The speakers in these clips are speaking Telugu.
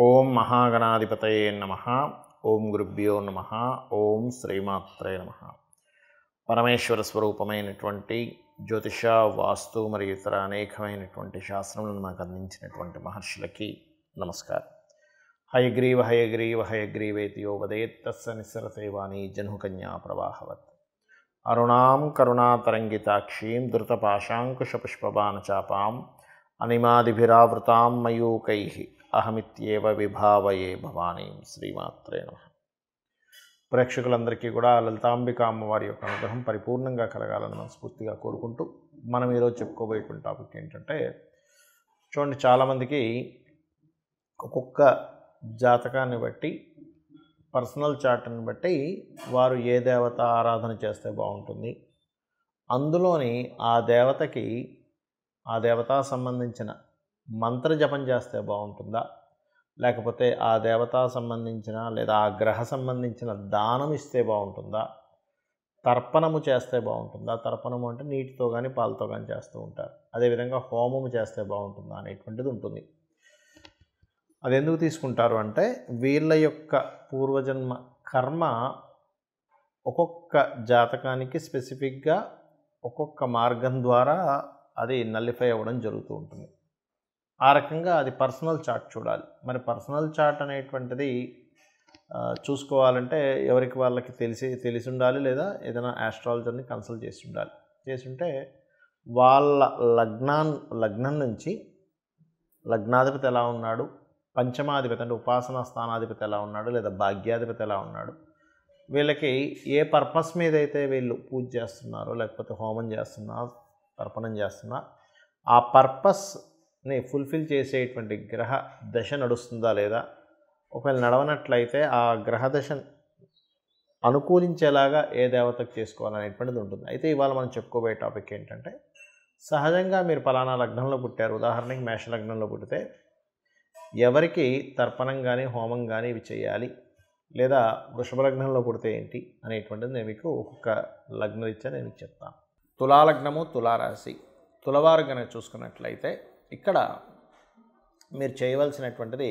ఓం మహాగణాధిపతయే నమః. ఓం గురుభ్యో నమః. ఓం శ్రీమాత్రే నమః. పరమేశ్వర స్వరూపమైనటువంటి జ్యోతిష, వాస్తు మరియు ఇతర అనేకమైనటువంటి శాస్త్రములను మనకు అందించినటువంటి మహర్షులకి నమస్కారం. హయగ్రీవ హయగ్రీవ హయగ్రీవేతి యో వదేత్ తస్య నిస్సరతే వాణి జహ్నుకన్యా ప్రవాహవత్. అరుణాం కరుణాతరంగితాక్షీం ధృతపాశాంకుశపుష్పబాణచాపాం అనిమాదిభిరావృతాం మయూకైః అహమిత్యేవ విభావయే భవానీం. శ్రీమాత్రే నమః. ప్రేక్షకులందరికీ కూడా లలితాంబిక అమ్మవారి యొక్క అనుగ్రహం పరిపూర్ణంగా కలగాలని మనస్ఫూర్తిగా కోరుకుంటూ మనం ఈరోజు చెప్పుకోబోయేటువంటి టాపిక్ ఏంటంటే, చూడండి, చాలామందికి ఒక్కొక్క జాతకాన్ని బట్టి, పర్సనల్ చార్ట్ని బట్టి వారు ఏ దేవత ఆరాధన చేస్తే బాగుంటుంది, అందులోని ఆ దేవతకి ఆ దేవతా సంబంధించిన మంత్ర జపం చేస్తే బాగుంటుందా, లేకపోతే ఆ దేవతా సంబంధించిన లేదా ఆ గ్రహ సంబంధించిన దానం ఇస్తే బాగుంటుందా, తర్పణము చేస్తే బాగుంటుందా, తర్పణము అంటే నీటితో కానీ పాలతో కానీ చేస్తూ ఉంటారు, అదేవిధంగా హోమము చేస్తే బాగుంటుందా అనేటువంటిది ఉంటుంది. అది ఎందుకు తీసుకుంటారు అంటే, వీళ్ళ యొక్క పూర్వజన్మ కర్మ ఒక్కొక్క జాతకానికి స్పెసిఫిక్గా ఒక్కొక్క మార్గం ద్వారా అది నల్లిఫై అవ్వడం జరుగుతూ ఉంటుంది. ఆ రకంగా అది పర్సనల్ చార్ట్ చూడాలి. మరి పర్సనల్ చార్ట్ అనేటువంటిది చూసుకోవాలంటే ఎవరికి వాళ్ళకి తెలిసి ఉండాలి, లేదా ఏదైనా ఆస్ట్రాలజర్ని కన్సల్ట్ చేసి ఉంటే వాళ్ళ లగ్నం నుంచి లగ్నాధిపతి ఎలా ఉన్నాడు, పంచమాధిపతి అంటే ఉపాసనా స్థానాధిపతి ఎలా ఉన్నాడు, లేదా భాగ్యాధిపతి ఎలా ఉన్నాడు, వీళ్ళకి ఏ పర్పస్ మీద అయితే వీళ్ళు పూజ చేస్తున్నారో, లేకపోతే హోమం చేస్తున్నా, తర్పణం చేస్తున్నా, ఆ పర్పస్ని ఫుల్ఫిల్ చేసేటువంటి గ్రహ దశ నడుస్తుందా లేదా, ఒకవేళ నడవనట్లయితే ఆ గ్రహ దశ అనుకూలించేలాగా ఏ దేవతకు చేసుకోవాలనేటువంటిది ఉంటుంది. అయితే ఇవాళ మనం చెప్పుకోబోయే టాపిక్ ఏంటంటే, సహజంగా మీరు పలానా లగ్నంలో పుట్టారు, ఉదాహరణకి మేష లగ్నంలో పుట్టితే ఎవరికి తర్పణం కానీ హోమం కానీ ఇవి చేయాలి, లేదా వృషభ లగ్నంలో పుడితే ఏంటి అనేటువంటిది నేను మీకు ఒక్కొక్క లగ్నరీత్యా నేను చెప్తాను. తులాలగ్నము, తులారాశి, తులవారు కనుక చూసుకున్నట్లయితే ఇక్కడ మీరు చేయవలసినటువంటిది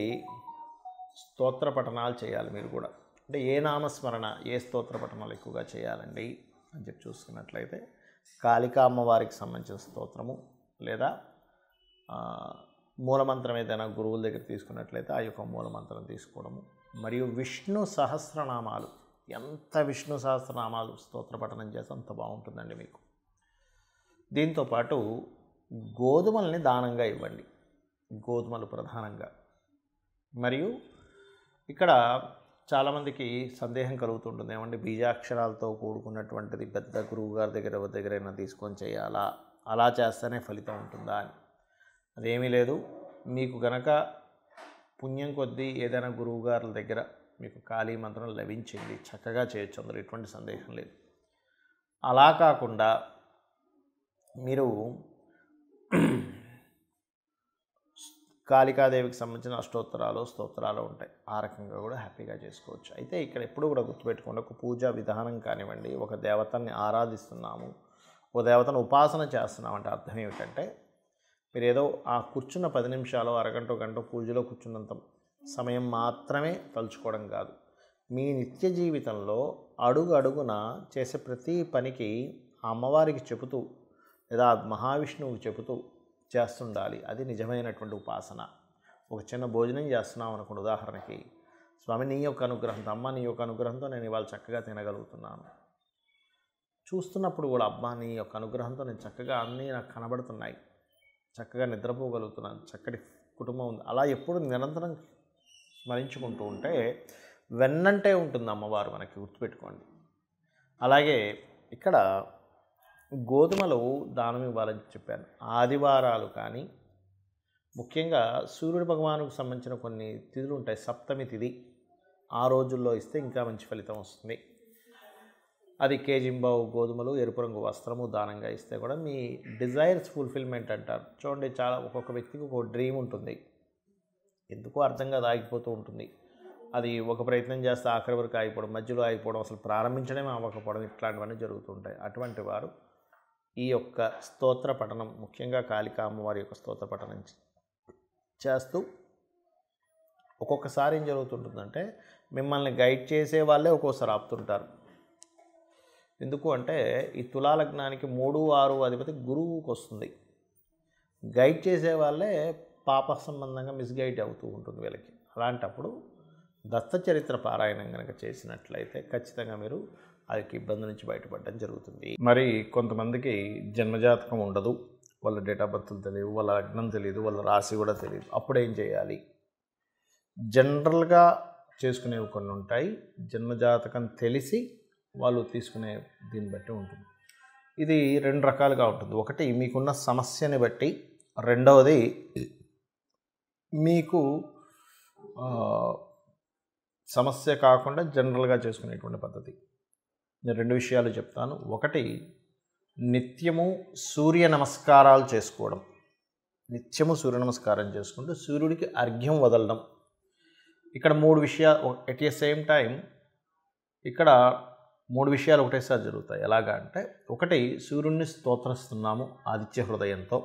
స్తోత్ర పఠనాలు చేయాలి. మీరు కూడా అంటే ఏ నామస్మరణ, ఏ స్తోత్ర పఠనాలు ఎక్కువగా చేయాలండి అని చెప్పి చూసుకున్నట్లయితే, కాళికా అమ్మవారికి సంబంధించిన స్తోత్రము, లేదా మూలమంత్రం ఏదైనా గురువుల దగ్గర తీసుకున్నట్లయితే ఆ యొక్క మూలమంత్రం తీసుకోవడము, మరియు విష్ణు సహస్రనామాలు, ఎంత విష్ణు సహస్రనామాలు స్తోత్ర పఠనం చేస్తే అంత బాగుంటుందండి మీకు. దీంతోపాటు గోధుమల్ని దానంగా ఇవ్వండి, గోధుమలు ప్రధానంగా. మరియు ఇక్కడ చాలామందికి సందేహం కలుగుతుంటుంది, ఏమంటే బీజాక్షరాలతో కూడుకున్నటువంటిది పెద్ద గురువు గారి దగ్గరైనా తీసుకొని చేయాలా, అలా చేస్తేనే ఫలితం ఉంటుందా అని. అదేమీ లేదు. మీకు గనక పుణ్యం కొద్దీ ఏదైనా గురువు గారుల దగ్గర మీకు కాళీ మంత్రం లభించింది, చక్కగా చేయొచ్చు, అందులో ఎటువంటి సందేహం లేదు. అలా కాకుండా మీరు కాళికాదేవికి సంబంధించిన స్తోత్రాలు ఉంటాయి, ఆ రకంగా కూడా హ్యాపీగా చేసుకోవచ్చు. అయితే ఇక్కడ ఎప్పుడు కూడా గుర్తుపెట్టుకోండి, ఒక పూజా విధానం కానివ్వండి, ఒక దేవతని ఆరాధిస్తున్నాము, ఒక దేవతను ఉపాసన చేస్తున్నామంటే అర్థం ఏమిటంటే, మీరు ఏదో ఆ కూర్చున్న 10 నిమిషాలు, అరగంట, గంట పూజలో కూర్చున్నంత సమయం మాత్రమే తలుచుకోవడం కాదు. మీ నిత్య జీవితంలో అడుగు అడుగున చేసే ప్రతి పనికి అమ్మవారికి చెబుతూ, లేదా మహావిష్ణువుకి చెబుతూ చేస్తుండాలి. అది నిజమైనటువంటి ఉపాసన. ఒక చిన్న భోజనం చేస్తున్నాం అనుకోండి, ఉదాహరణకి, స్వామి నీ యొక్క అనుగ్రహంతో, అమ్మ నీ యొక్క అనుగ్రహంతో నేను ఇవాళ చక్కగా తినగలుగుతున్నాను, చూస్తున్నప్పుడు కూడా అబ్బా నీ యొక్క అనుగ్రహంతో నేను చక్కగా అన్నీ నాకు కనబడుతున్నాయి, చక్కగా నిద్రపోగలుగుతున్నాను, చక్కటి కుటుంబం ఉంది, అలా ఎప్పుడు నిరంతరం స్మరించుకుంటూ ఉంటే వెన్నంటే ఉంటుంది అమ్మవారు, మనకి గుర్తుపెట్టుకోండి. అలాగే ఇక్కడ గోధుమలు దానం ఇవ్వాలని చెప్పాను. ఆదివారాలు కానీ, ముఖ్యంగా సూర్యుడి భగవానుకు సంబంధించిన కొన్ని తిథులు ఉంటాయి, సప్తమి తిథి, ఆ రోజుల్లో ఇస్తే ఇంకా మంచి ఫలితం వస్తుంది. అది కేజింబావు గోధుమలు, ఎరుపు రంగు వస్త్రము దానంగా ఇస్తే కూడా మీ డిజైర్స్ ఫుల్ఫిల్మెంట్ అంటారు. చూడండి, చాలా ఒక్కొక్క వ్యక్తికి ఒక డ్రీమ్ ఉంటుంది, ఎందుకో అర్థం కాదు ఆగిపోతూ ఉంటుంది. అది ఒక ప్రయత్నం చేస్తే ఆఖరి వరకు ఆగిపోవడం, మధ్యలో ఆగిపోవడం, అసలు ప్రారంభించడమే అవ్వకపోవడం, ఇట్లాంటివన్నీ జరుగుతుంటాయి. అటువంటి వారు ఈ యొక్క స్తోత్ర పఠనం, ముఖ్యంగా కాళికా అమ్మవారి యొక్క స్తోత్ర పఠనం చేస్తూ ఒక్కొక్కసారి ఏం జరుగుతుంటుందంటే మిమ్మల్ని గైడ్ చేసే వాళ్ళే ఒక్కోసారి ఆపుతుంటారు. ఎందుకు అంటే ఈ తులా లగ్నానికి 3, 6 అధిపతి గురువుకి వస్తుంది. గైడ్ చేసే వాళ్ళే పాప సంబంధంగా మిస్గైడ్ అవుతూ ఉంటుంది వీళ్ళకి. అలాంటప్పుడు దత్తచరిత్ర పారాయణం కనుక చేసినట్లయితే ఖచ్చితంగా మీరు ఆ యొక్క ఇబ్బంది నుంచి బయటపడడం జరుగుతుంది. మరి కొంతమందికి జన్మజాతకం ఉండదు, వాళ్ళ డేట్ ఆఫ్ బర్త్లు తెలియదు, వాళ్ళ లగ్నం తెలియదు, వాళ్ళ రాశి కూడా తెలియదు. అప్పుడు ఏం చేయాలి? జనరల్గా చేసుకునేవి కొన్ని ఉంటాయి. జన్మజాతకం తెలిసి వాళ్ళు తీసుకునే దీన్ని బట్టి ఉంటుంది. ఇది 2 రకాలుగా ఉంటుంది. ఒకటి మీకున్న సమస్యని బట్టి, రెండవది మీకు సమస్య కాకుండా జనరల్గా చేసుకునేటువంటి పద్ధతి. నేను 2 విషయాలు చెప్తాను. ఒకటి, నిత్యము సూర్య నమస్కారాలు చేసుకోవడం. నిత్యము సూర్య నమస్కారం చేసుకుంటూ సూర్యుడికి అర్ఘ్యం వదలడం. ఇక్కడ 3 విషయాలు ఎట్ ఏ సేమ్ టైం ఇక్కడ 3 విషయాలు ఒకటేసారి జరుగుతాయి. ఎలాగా అంటే, ఒకటి, సూర్యుడిని స్తోత్రిస్తున్నాము ఆదిత్య హృదయంతో,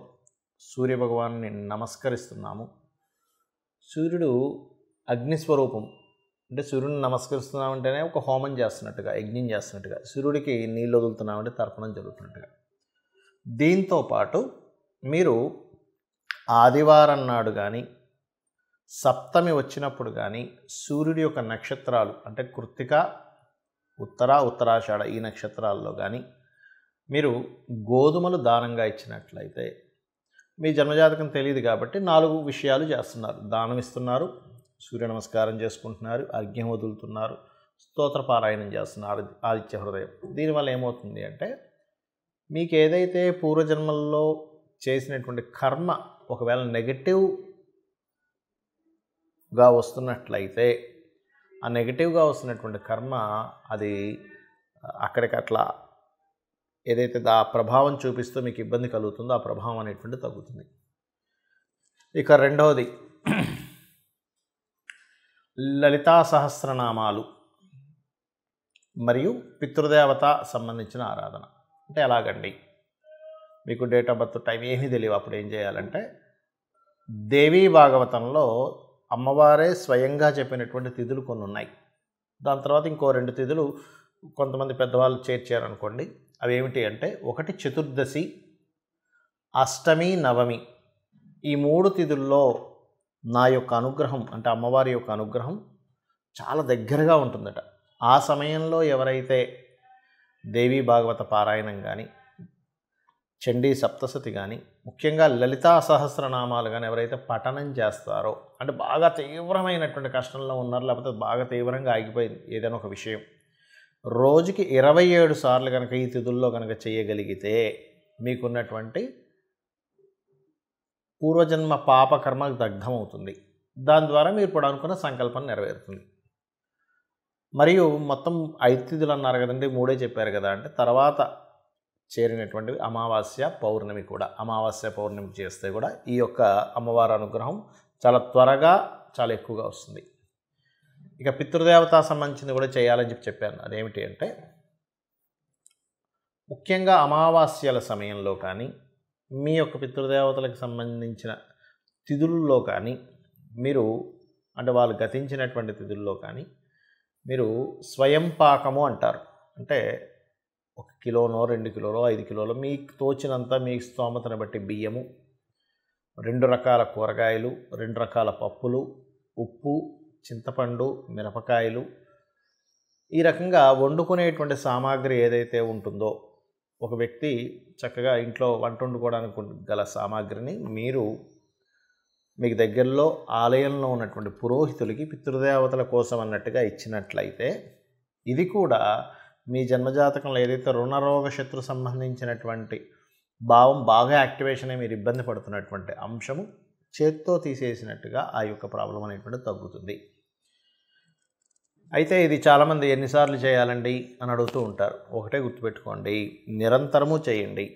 సూర్యభగవాన్ని నమస్కరిస్తున్నాము. సూర్యుడు అగ్నిస్వరూపం, అంటే సూర్యుడిని నమస్కరిస్తున్నామంటేనే ఒక హోమం చేస్తున్నట్టుగా, యజ్ఞం చేస్తున్నట్టుగా, సూర్యుడికి నీళ్ళు వదులుతున్నామంటే తర్పణం జరుగుతున్నట్టుగా. దీంతో పాటు మీరు ఆదివారం నాడు కానీ, సప్తమి వచ్చినప్పుడు కానీ, సూర్యుడి యొక్క నక్షత్రాలు అంటే కృత్తిక, ఉత్తరాషాఢ ఈ నక్షత్రాల్లో కానీ మీరు గోధుమలు దానంగా ఇచ్చినట్లయితే, మీ జన్మజాతకం తెలియదు కాబట్టి 4 విషయాలు చేస్తున్నారు. దానం ఇస్తున్నారు, సూర్య నమస్కారం చేసుకుంటున్నారు, అర్ఘ్యం వదులుతున్నారు, స్తోత్రపారాయణం చేస్తున్నారు ఆదిత్య హృదయం. దీనివల్ల ఏమవుతుంది అంటే, మీకు ఏదైతే పూర్వజన్మల్లో చేసినటువంటి కర్మ ఒకవేళ నెగటివ్గా వస్తున్నట్లయితే, ఆ నెగటివ్గా వస్తున్నటువంటి కర్మ అది అక్కడికట్లా ఏదైతే ఆ ప్రభావం చూపిస్తూ మీకు ఇబ్బంది కలుగుతుందో ఆ ప్రభావం అనేటువంటి తగ్గుతుంది. ఇక రెండవది, లలితా సహస్రనామాలు మరియు పితృదేవత సంబంధించిన ఆరాధన. అంటే ఎలాగండి? మీకు డేట్ ఆఫ్ బర్త్ టైం ఏమీ తెలియవు. అప్పుడు ఏం చేయాలంటే, దేవీ భాగవతంలో అమ్మవారే స్వయంగా చెప్పినటువంటి తిథులు కొన్ని ఉన్నాయి. దాని తర్వాత ఇంకో 2 తిథులు కొంతమంది పెద్దవాళ్ళు చేర్చారనుకోండి. అవి ఏమిటి అంటే, ఒకటి చతుర్దశి, అష్టమి, నవమి. ఈ 3 తిథుల్లో నా యొక్క అనుగ్రహం అంటే అమ్మవారి యొక్క అనుగ్రహం చాలా దగ్గరగా ఉంటుందట. ఆ సమయంలో ఎవరైతే దేవీ భాగవత పారాయణం కానీ, చండీ సప్తశతి కానీ, ముఖ్యంగా లలితా సహస్రనామాలు కానీ ఎవరైతే పఠనం చేస్తారో, అంటే బాగా తీవ్రమైనటువంటి కష్టంలో ఉన్నారు, లేకపోతే బాగా తీవ్రంగా ఆగిపోయింది ఏదైనా ఒక విషయం, రోజుకి 27 సార్లు కనుక ఈ తిథుల్లో కనుక చేయగలిగితే మీకున్నటువంటి పూర్వజన్మ పాపకర్మ దగ్ధమవుతుంది. దాని ద్వారా మీరు ఇప్పుడు అనుకున్న సంకల్పం నెరవేరుతుంది. మరియు మొత్తం 5 తిథులు అన్నారు కదండి, 3 చెప్పారు కదా అంటే, తర్వాత చేరినటువంటివి అమావాస్య, పౌర్ణమి కూడా. అమావాస్య, పౌర్ణమి చేస్తే కూడా ఈ యొక్క అమ్మవారి అనుగ్రహం చాలా త్వరగా చాలా ఎక్కువగా వస్తుంది. ఇక పితృదేవత సంబంధించింది కూడా చేయాలని చెప్పాను. అదేమిటి అంటే, ముఖ్యంగా అమావాస్యల సమయంలో కానీ, మీ యొక్క పితృదేవతలకు సంబంధించిన తిథుల్లో కానీ మీరు, అంటే వాళ్ళు గతించినటువంటి తిథుల్లో కానీ మీరు స్వయం పాకము అంటారు. అంటే 1 కిలోనో 2 కిలోలో 5 కిలోలో మీకు తోచినంత మీ స్తోమతను బట్టి బియ్యము, 2 రకాల కూరగాయలు, 2 రకాల పప్పులు, ఉప్పు, చింతపండు, మిరపకాయలు, ఈ రకంగా వండుకునేటువంటి సామాగ్రి ఏదైతే ఉంటుందో, ఒక వ్యక్తి చక్కగా ఇంట్లో వంట వండుకోవడానికి గల సామాగ్రిని మీరు మీకు దగ్గరలో ఆలయంలో ఉన్నటువంటి పురోహితులకి పితృదేవతల కోసం అన్నట్టుగా ఇచ్చినట్లయితే, ఇది కూడా మీ జన్మజాతకంలో ఏదైతే రుణరోగ శత్రు సంబంధించినటువంటి భావం బాగా యాక్టివేషన్ అయ్యి మీరు ఇబ్బంది పడుతున్నటువంటి అంశము చేత్తో తీసేసినట్టుగా ఆ యొక్క ప్రాబ్లం అనేటువంటిది తగ్గుతుంది. అయితే ఇది చాలామంది ఎన్నిసార్లు చేయాలండి అని అడుగుతూ ఉంటారు. ఒకటే గుర్తుపెట్టుకోండి, నిరంతరము చేయండి.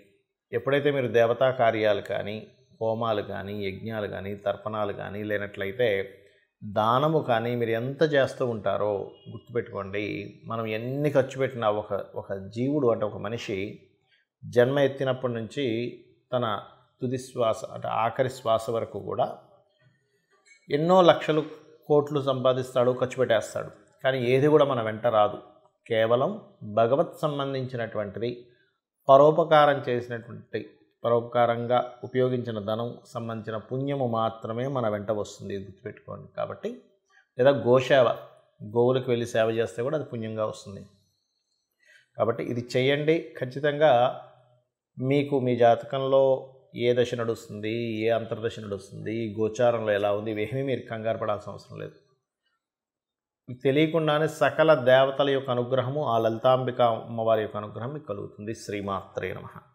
ఎప్పుడైతే మీరు దేవతా కార్యాలు కానీ, హోమాలు కానీ, యజ్ఞాలు కానీ, తర్పణాలు కానీ, లేనట్లయితే దానము కానీ మీరు ఎంత చేస్తూ ఉంటారో గుర్తుపెట్టుకోండి, మనం ఎన్ని ఖర్చు పెట్టినా ఒక జీవుడు అంటే ఒక మనిషి జన్మ ఎత్తినప్పటి నుంచి తన తుది శ్వాస అంటే ఆఖరి శ్వాస వరకు కూడా ఎన్నో లక్షలు కోట్లు సంపాదిస్తాడు, ఖర్చు పెట్టేస్తాడు. కానీ ఏది కూడా మన వెంట రాదు. కేవలం భగవత్ సంబంధించినటువంటిది, పరోపకారం చేసినటువంటి, పరోపకారంగా ఉపయోగించిన ధనం సంబంధించిన పుణ్యము మాత్రమే మన వెంట వస్తుంది. ఇది గుర్తుపెట్టుకోండి. కాబట్టి లేదా గోసేవ, గోవులకు వెళ్ళి సేవ చేస్తే కూడా అది పుణ్యంగా వస్తుంది. కాబట్టి ఇది చేయండి. ఖచ్చితంగా మీకు మీ జాతకంలో ఏ దశ నడుస్తుంది, ఏ అంతర్దశ నడుస్తుంది, గోచారంలో ఎలా ఉంది, ఇవేమీ మీరు కంగారు పడాల్సిన అవసరం లేదు. తెలియకుండానే సకల దేవతల యొక్క అనుగ్రహము, ఆ లలితాంబిక అమ్మవారి యొక్క అనుగ్రహం మీకు కలుగుతుంది. శ్రీమాత్రే నమః.